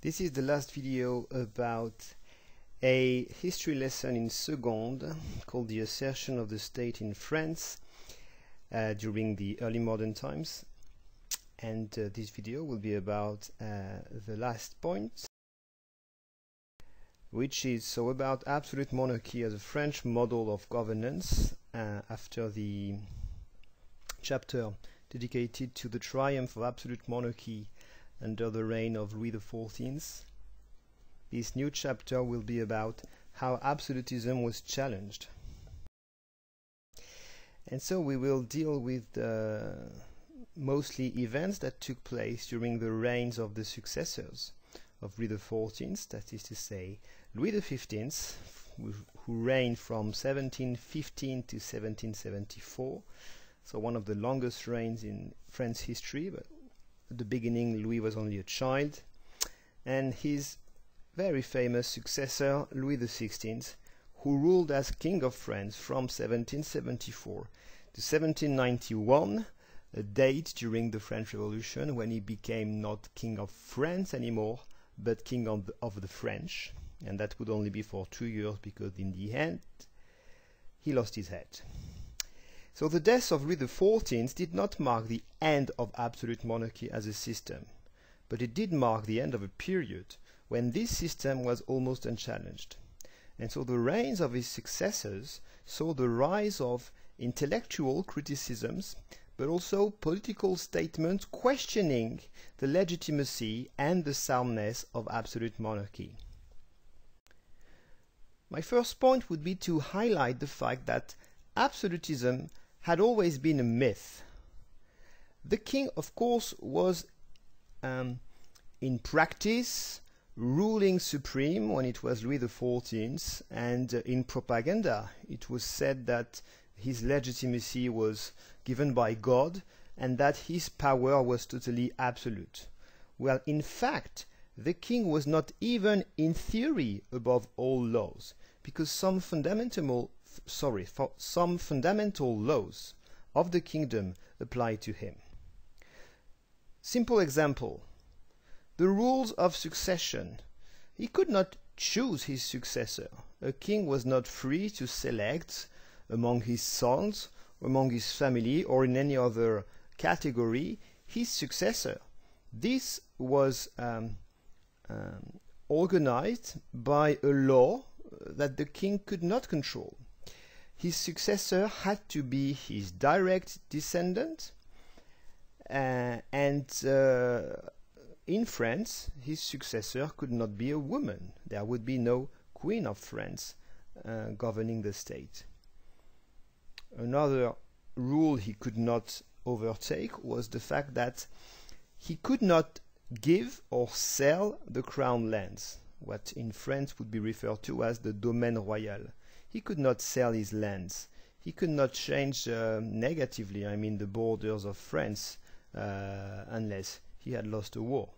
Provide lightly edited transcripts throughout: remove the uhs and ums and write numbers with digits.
This is the last video about a history lesson in seconde called The Assertion of the State in France during the early modern times. And this video will be about the last point, which is about absolute monarchy as a French model of governance after the chapter dedicated to the triumph of absolute monarchy under the reign of Louis XIV. This new chapter will be about how absolutism was challenged. And so we will deal with mostly events that took place during the reigns of the successors of Louis XIV, that is to say Louis XV, who reigned from 1715 to 1774, so one of the longest reigns in French history, but at the beginning Louis was only a child, and his very famous successor Louis XVI, who ruled as King of France from 1774 to 1791, a date during the French Revolution when he became not King of France anymore, but King of the French, and that would only be for 2 years because in the end he lost his head. So the death of Louis XIV did not mark the end of absolute monarchy as a system, but it did mark the end of a period when this system was almost unchallenged. And so the reigns of his successors saw the rise of intellectual criticisms, but also political statements questioning the legitimacy and the soundness of absolute monarchy. My first point would be to highlight the fact that absolutism had always been a myth. The king, of course, was in practice ruling supreme when it was Louis XIV, and in propaganda it was said that his legitimacy was given by God and that his power was totally absolute. Well, in fact, the king was not even in theory above all laws, because some fundamental laws of the kingdom apply to him. Simple example: the rules of succession. He could not choose his successor. A king was not free to select among his sons, among his family, or in any other category his successor. This was organized by a law that the king could not control. His successor had to be his direct descendant, and in France his successor could not be a woman. There would be no Queen of France governing the state. Another rule he could not overtake was the fact that he could not give or sell the crown lands, what in France would be referred to as the domaine royal. He could not sell his lands. He could not change negatively, the borders of France, unless he had lost a war.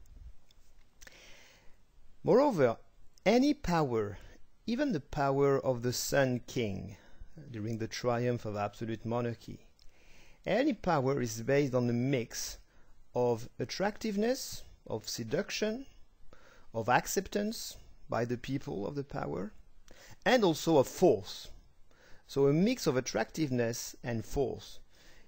Moreover, any power, even the power of the Sun King during the triumph of absolute monarchy, any power is based on a mix of attractiveness, of seduction, of acceptance by the people of the power, and also of force. So a mix of attractiveness and force.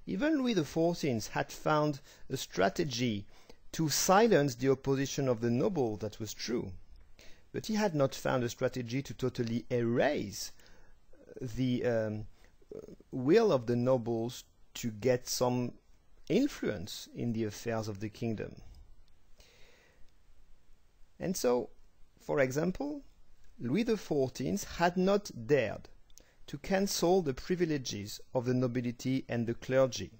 Even Louis XIV had found a strategy to silence the opposition of the noble, that was true. But he had not found a strategy to totally erase the will of the nobles to get some influence in the affairs of the kingdom. And so, for example, Louis XIV had not dared to cancel the privileges of the nobility and the clergy.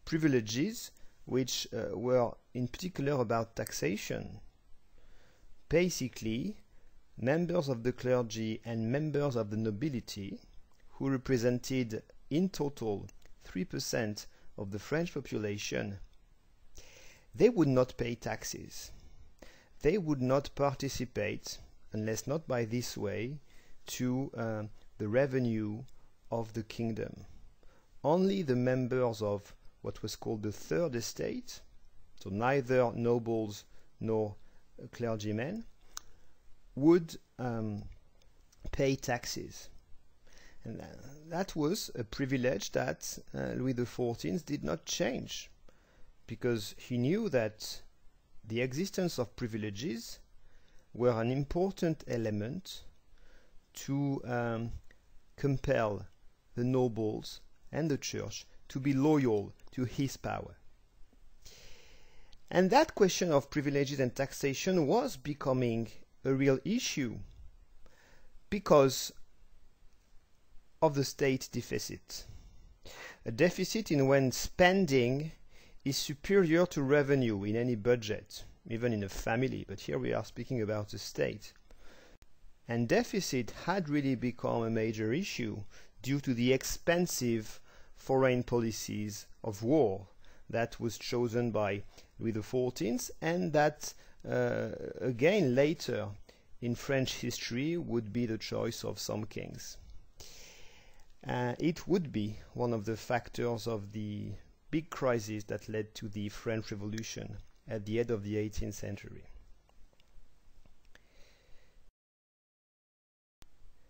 Privileges which were in particular about taxation. Basically, members of the clergy and members of the nobility, who represented in total 3% of the French population, they would not pay taxes. They would not participate, unless not by this way, to the revenue of the kingdom. Only the members of what was called the third estate, so neither nobles nor clergymen would pay taxes. And that was a privilege that Louis XIV did not change, because he knew that the existence of privileges were an important element to compel the nobles and the church to be loyal to his power. And that question of privileges and taxation was becoming a real issue because of the state deficit. A deficit in when spending is superior to revenue in any budget, even in a family, but here we are speaking about the state. And deficit had really become a major issue due to the expensive foreign policies of war that was chosen by Louis XIV, and that again later in French history would be the choice of some kings. It would be one of the factors of the big crisis that led to the French Revolution at the end of the 18th century.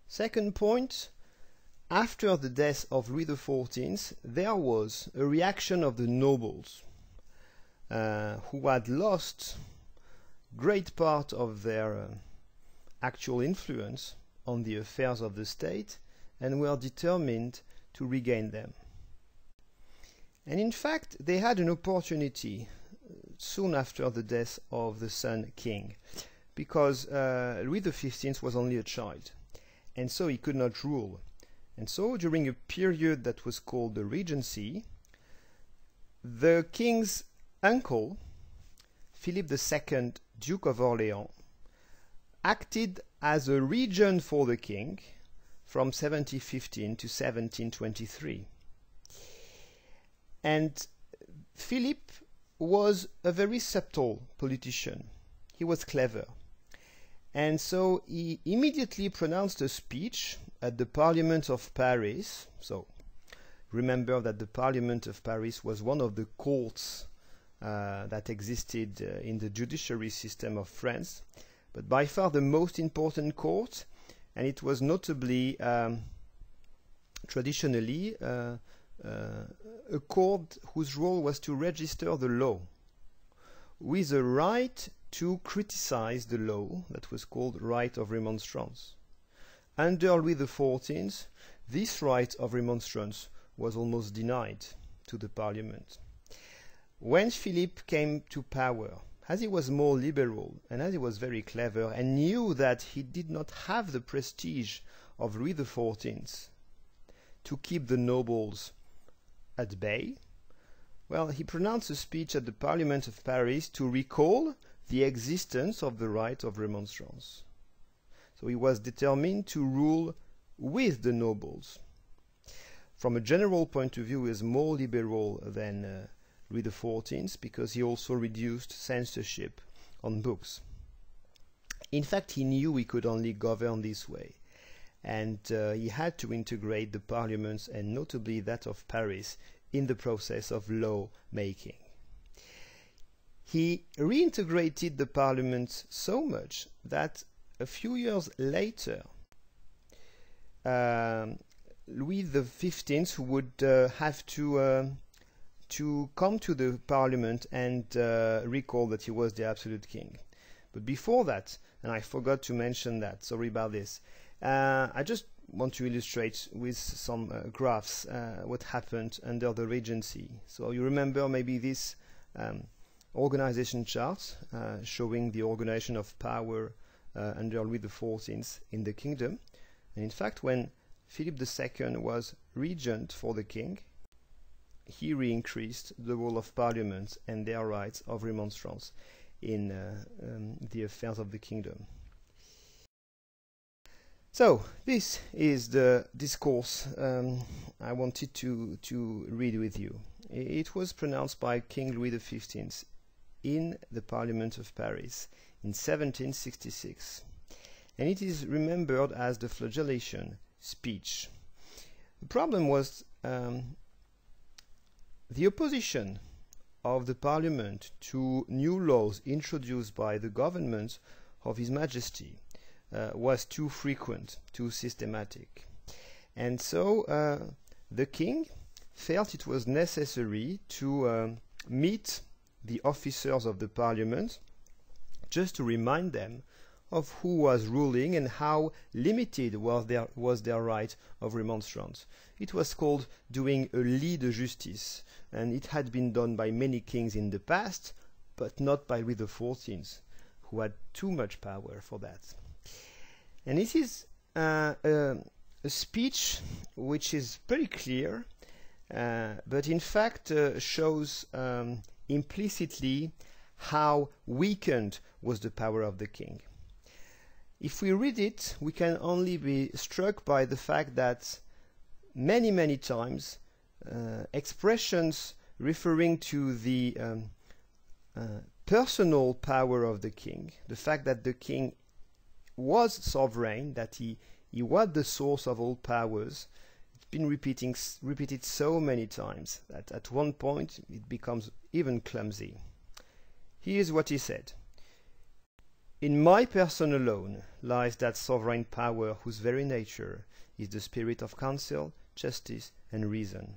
Second point, after the death of Louis XIV, there was a reaction of the nobles who had lost great part of their actual influence on the affairs of the state and were determined to regain them. And in fact, they had an opportunity soon after the death of the Sun King, because Louis XV was only a child, and so he could not rule. And so during a period that was called the Regency, the king's uncle, Philip II, Duke of Orleans, acted as a regent for the king from 1715 to 1723. And Philip was a very subtle politician. He was clever. And so he immediately pronounced a speech at the Parliament of Paris. So remember that the Parliament of Paris was one of the courts that existed in the judiciary system of France, but by far the most important court, and it was notably traditionally a court whose role was to register the law, with a right to criticize the law that was called right of remonstrance. Under Louis XIV, this right of remonstrance was almost denied to the parliament. When Philip came to power, as he was more liberal and as he was very clever and knew that he did not have the prestige of Louis XIV to keep the nobles at bay, well, he pronounced a speech at the Parliament of Paris to recall the existence of the right of remonstrance. So he was determined to rule with the nobles. From a general point of view, he was more liberal than Louis XIV because he also reduced censorship on books. In fact, he knew he could only govern this way, and he had to integrate the parliaments, and notably that of Paris, in the process of law making. He reintegrated the parliaments so much that a few years later, Louis XV would have to come to the parliament and recall that he was the absolute king. But before that, and I forgot to mention that, sorry about this, I just want to illustrate with some graphs what happened under the Regency. So you remember maybe this organization chart showing the organization of power under Louis XIV in the kingdom. And in fact, when Philip II was regent for the king, he re-increased the role of parliaments and their rights of remonstrance in the affairs of the kingdom. So this is the discourse I wanted to read with you. It was pronounced by King Louis XV in the Parliament of Paris in 1766, and it is remembered as the flagellation speech. The problem was the opposition of the Parliament to new laws introduced by the government of His Majesty was too frequent, too systematic. And so the king felt it was necessary to meet the officers of the Parliament just to remind them of who was ruling and how limited was their right of remonstrance. It was called doing a lit de justice, and it had been done by many kings in the past, but not by Louis XIV, who had too much power for that. And this is a speech which is pretty clear, but in fact shows implicitly how weakened was the power of the king. If we read it, we can only be struck by the fact that many times expressions referring to the personal power of the king, the fact that the king was sovereign, that he was the source of all powers, it's been repeated so many times that at one point it becomes even clumsy. Here's what he said. In my person alone lies that sovereign power whose very nature is the spirit of counsel, justice, and reason.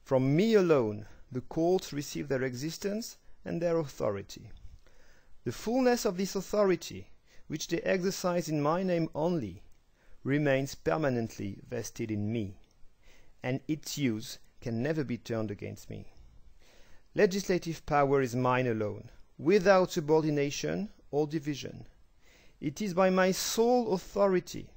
From me alone the courts receive their existence and their authority. The fullness of this authority, which they exercise in my name only, remains permanently vested in me, and its use can never be turned against me. Legislative power is mine alone, without subordination or division. It is by my sole authority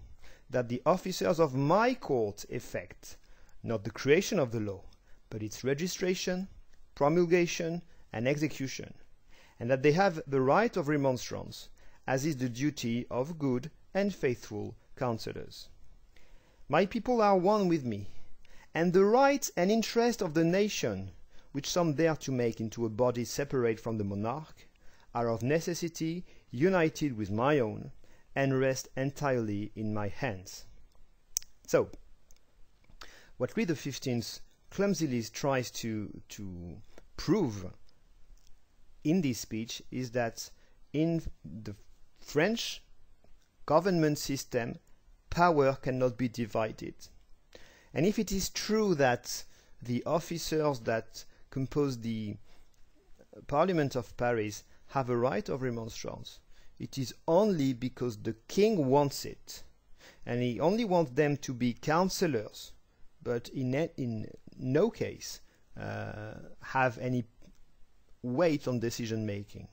that the officers of my court effect not the creation of the law, but its registration, promulgation, and execution, and that they have the right of remonstrance, as is the duty of good and faithful counselors. My people are one with me, and the right and interest of the nation, which some dare to make into a body separate from the monarch, are of necessity united with my own, and rest entirely in my hands. So, what Louis XV clumsily tries to prove in this speech is that in the French government system, power cannot be divided. And if it is true that the officers that compose the Parliament of Paris have a right of remonstrance, it is only because the king wants it, and he only wants them to be councillors, but in no case have any weight on decision making.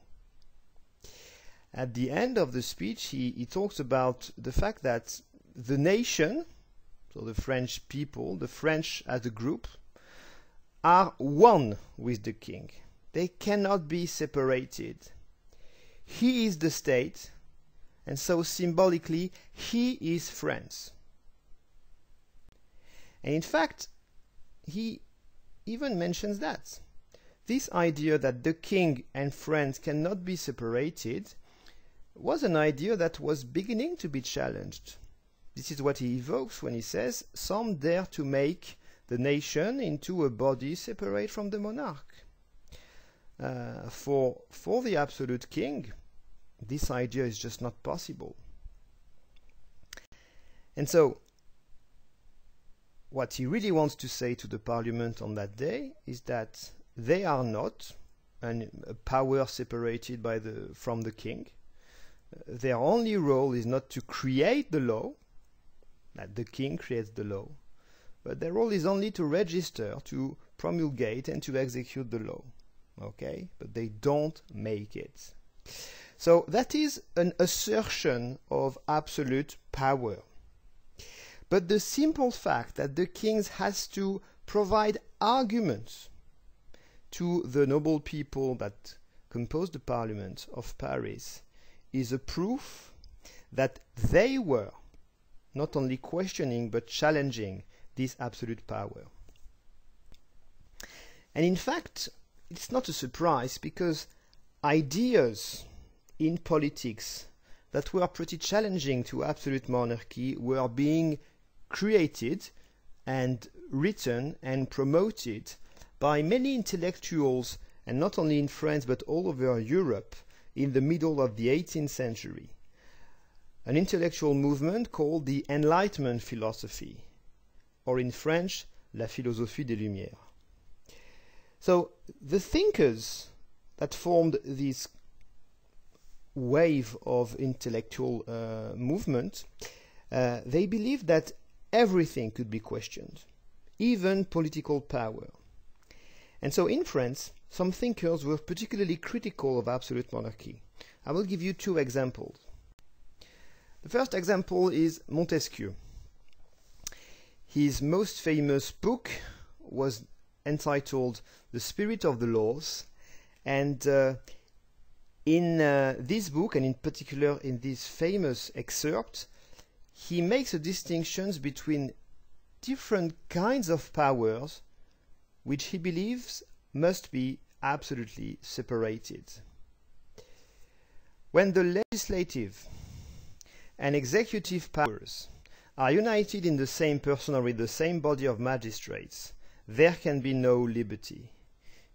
At the end of the speech, he talks about the fact that the nation, so the French people, the French as a group, are one with the king. They cannot be separated. He is the state, and so symbolically, he is France. And in fact, he even mentions that. This idea that the king and France cannot be separated was an idea that was beginning to be challenged. This is what he evokes when he says, some dare to make the nation into a body separate from the monarch. For the absolute king, this idea is just not possible. And so, what he really wants to say to the Parliament on that day is that they are not a power separated from the king. Their only role is not to create the law, that the king creates the law, but their role is only to register, to promulgate, and to execute the law. Okay? But they don't make it. So that is an assertion of absolute power. But the simple fact that the king has to provide arguments to the noble people that compose the Parliament of Paris is a proof that they were not only questioning but challenging this absolute power. And in fact, it's not a surprise, because ideas in politics that were pretty challenging to absolute monarchy were being created and written and promoted by many intellectuals and not only in France but all over Europe in the middle of the 18th century. An intellectual movement called the Enlightenment Philosophy, or in French, la philosophie des Lumières. So the thinkers that formed this wave of intellectual movement, they believed that everything could be questioned, even political power. And so in France, some thinkers were particularly critical of absolute monarchy. I will give you two examples. The first example is Montesquieu. His most famous book was entitled The Spirit of the Laws, and in this book, and in particular in this famous excerpt, he makes a distinction between different kinds of powers which he believes must be absolutely separated. When the legislative and executive powers are united in the same person or with the same body of magistrates, there can be no liberty,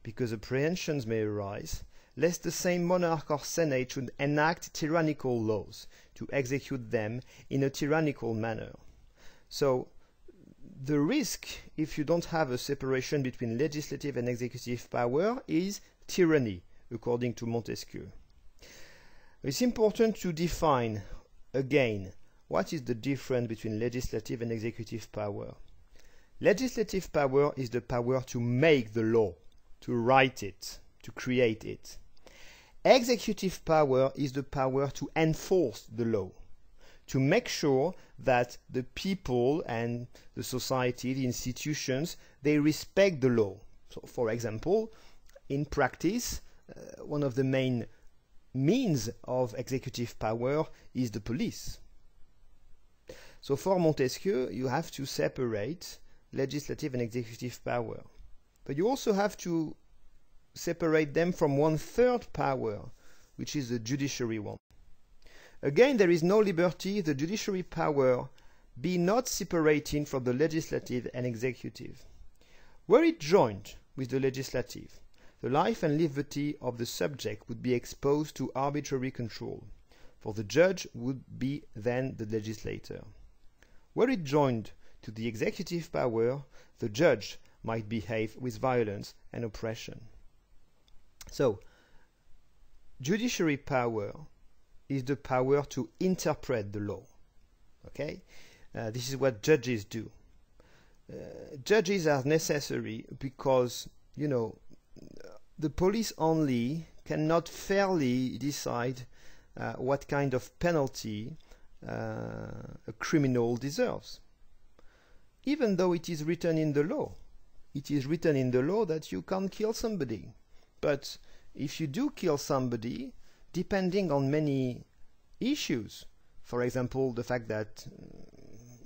because apprehensions may arise lest the same monarch or senate should enact tyrannical laws to execute them in a tyrannical manner. So the risk, if you don't have a separation between legislative and executive power, is tyranny, according to Montesquieu. It's important to define, again, what is the difference between legislative and executive power. Legislative power is the power to make the law, to write it, to create it. Executive power is the power to enforce the law, to make sure that the people and the society, the institutions, they respect the law. So, for example, in practice, one of the main means of executive power is the police. So for Montesquieu, you have to separate legislative and executive power. But you also have to separate them from one third power, which is the judiciary one. Again, there is no liberty if the judiciary power be not separated from the legislative and executive. Were it joined with the legislative, the life and liberty of the subject would be exposed to arbitrary control, for the judge would be then the legislator. Were it joined to the executive power, the judge might behave with violence and oppression. So, judiciary power is the power to interpret the law. Okay? This is what judges do. Judges are necessary because, you know, the police only cannot fairly decide what kind of penalty a criminal deserves. Even though it is written in the law. It is written in the law that you can't kill somebody. But if you do kill somebody, depending on many issues, for example, the fact that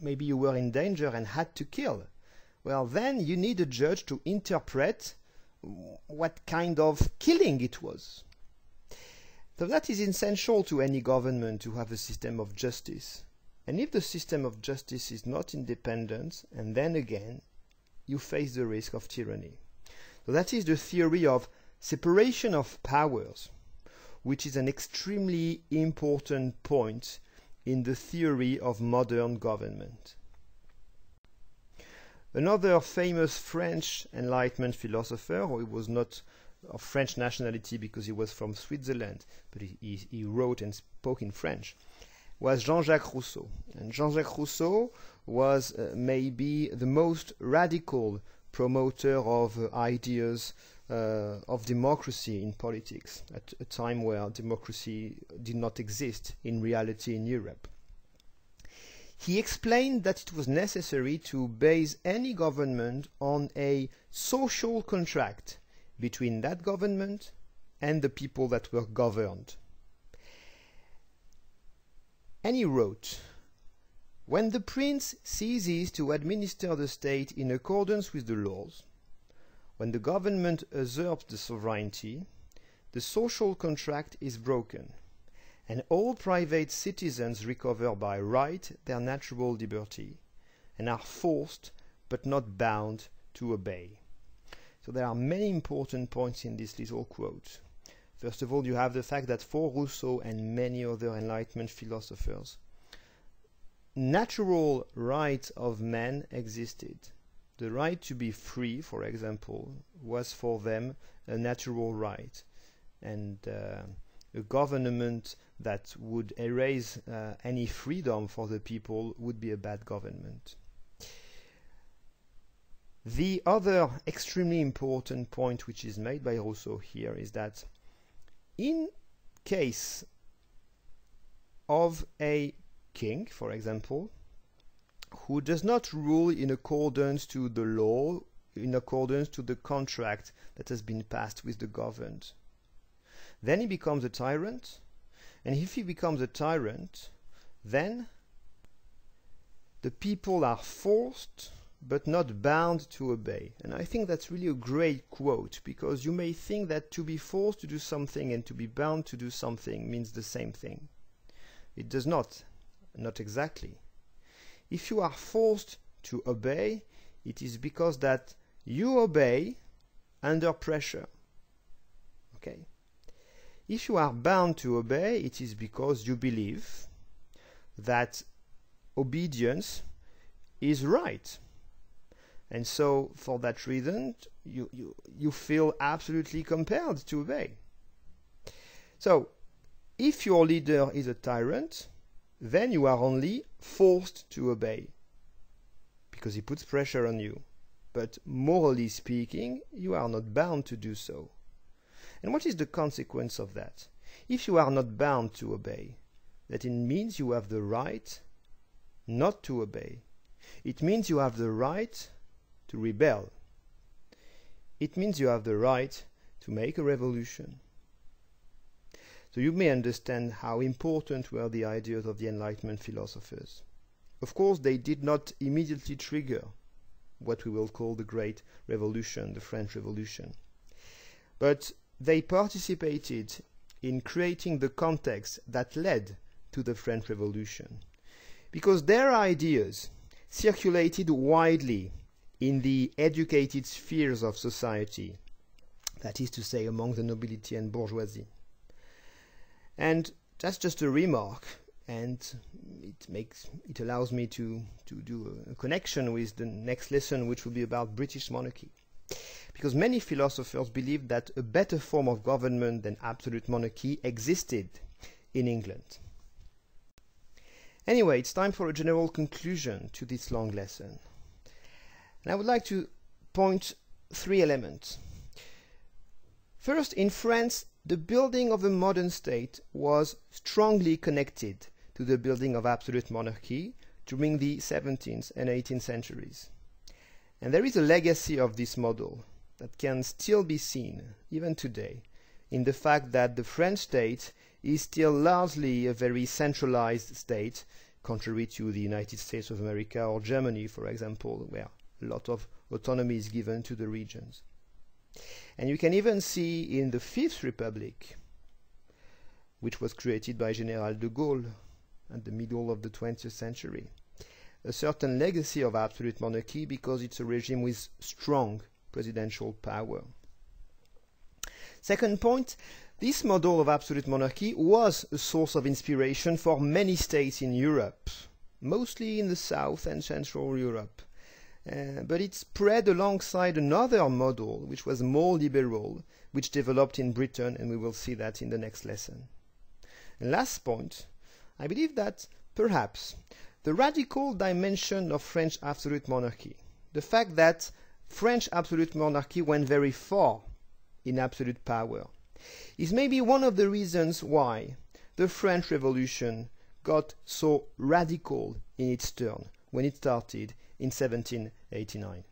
maybe you were in danger and had to kill, well, then you need a judge to interpret what kind of killing it was. So that is essential to any government, to have a system of justice. And if the system of justice is not independent, and then again, you face the risk of tyranny. So that is the theory of separation of powers, which is an extremely important point in the theory of modern government. Another famous French Enlightenment philosopher, who was not of French nationality because he was from Switzerland, but he wrote and spoke in French, was JeanJacques Rousseau. And JeanJacques Rousseau was maybe the most radical promoter of ideas of democracy in politics at a time where democracy did not exist in reality in Europe. He explained that it was necessary to base any government on a social contract between that government and the people that were governed. And he wrote, "When the prince ceases to administer the state in accordance with the laws, when the government usurps the sovereignty, the social contract is broken, and all private citizens recover by right their natural liberty, and are forced but not bound to obey." So there are many important points in this little quote. First of all, you have the fact that for Rousseau and many other Enlightenment philosophers, natural rights of men existed. The right to be free, for example, was for them a natural right, and a government that would erase any freedom for the people would be a bad government. The other extremely important point which is made by Rousseau here is that in case of a king, for example, who does not rule in accordance to the law, in accordance to the contract that has been passed with the governed, then he becomes a tyrant, and if he becomes a tyrant, then the people are forced but not bound to obey. And I think that's really a great quote, because you may think that to be forced to do something and to be bound to do something means the same thing. It does not exactly. If you are forced to obey, it is because that you obey under pressure. Okay? If you are bound to obey, it is because you believe that obedience is right. And so, for that reason, you feel absolutely compelled to obey. So, if your leader is a tyrant, then you are only forced to obey, because he puts pressure on you. But morally speaking, you are not bound to do so. And what is the consequence of that? If you are not bound to obey, that it means you have the right not to obey. It means you have the right to rebel. It means you have the right to make a revolution. So you may understand how important were the ideas of the Enlightenment philosophers. Of course, they did not immediately trigger what we will call the Great Revolution, the French Revolution. But they participated in creating the context that led to the French Revolution, because their ideas circulated widely in the educated spheres of society, that is to say, among the nobility and bourgeoisie. And that's just a remark, and it allows me to do a connection with the next lesson, which will be about British monarchy. Because many philosophers believed that a better form of government than absolute monarchy existed in England. Anyway, it's time for a general conclusion to this long lesson. And I would like to point three elements. First, in France, the building of the modern state was strongly connected to the building of absolute monarchy during the 17th and 18th centuries. And there is a legacy of this model that can still be seen, even today, in the fact that the French state is still largely a very centralized state, contrary to the United States of America or Germany, for example, where a lot of autonomy is given to the regions. And you can even see in the Fifth Republic, which was created by General de Gaulle at the middle of the 20th century, a certain legacy of absolute monarchy, because it's a regime with strong presidential power. Second point, this model of absolute monarchy was a source of inspiration for many states in Europe, mostly in the South and Central Europe. But it spread alongside another model, which was more liberal, which developed in Britain, and we will see that in the next lesson. And last point, I believe that perhaps the radical dimension of French absolute monarchy, the fact that French absolute monarchy went very far in absolute power, is maybe one of the reasons why the French Revolution got so radical in its turn when it started in 1789.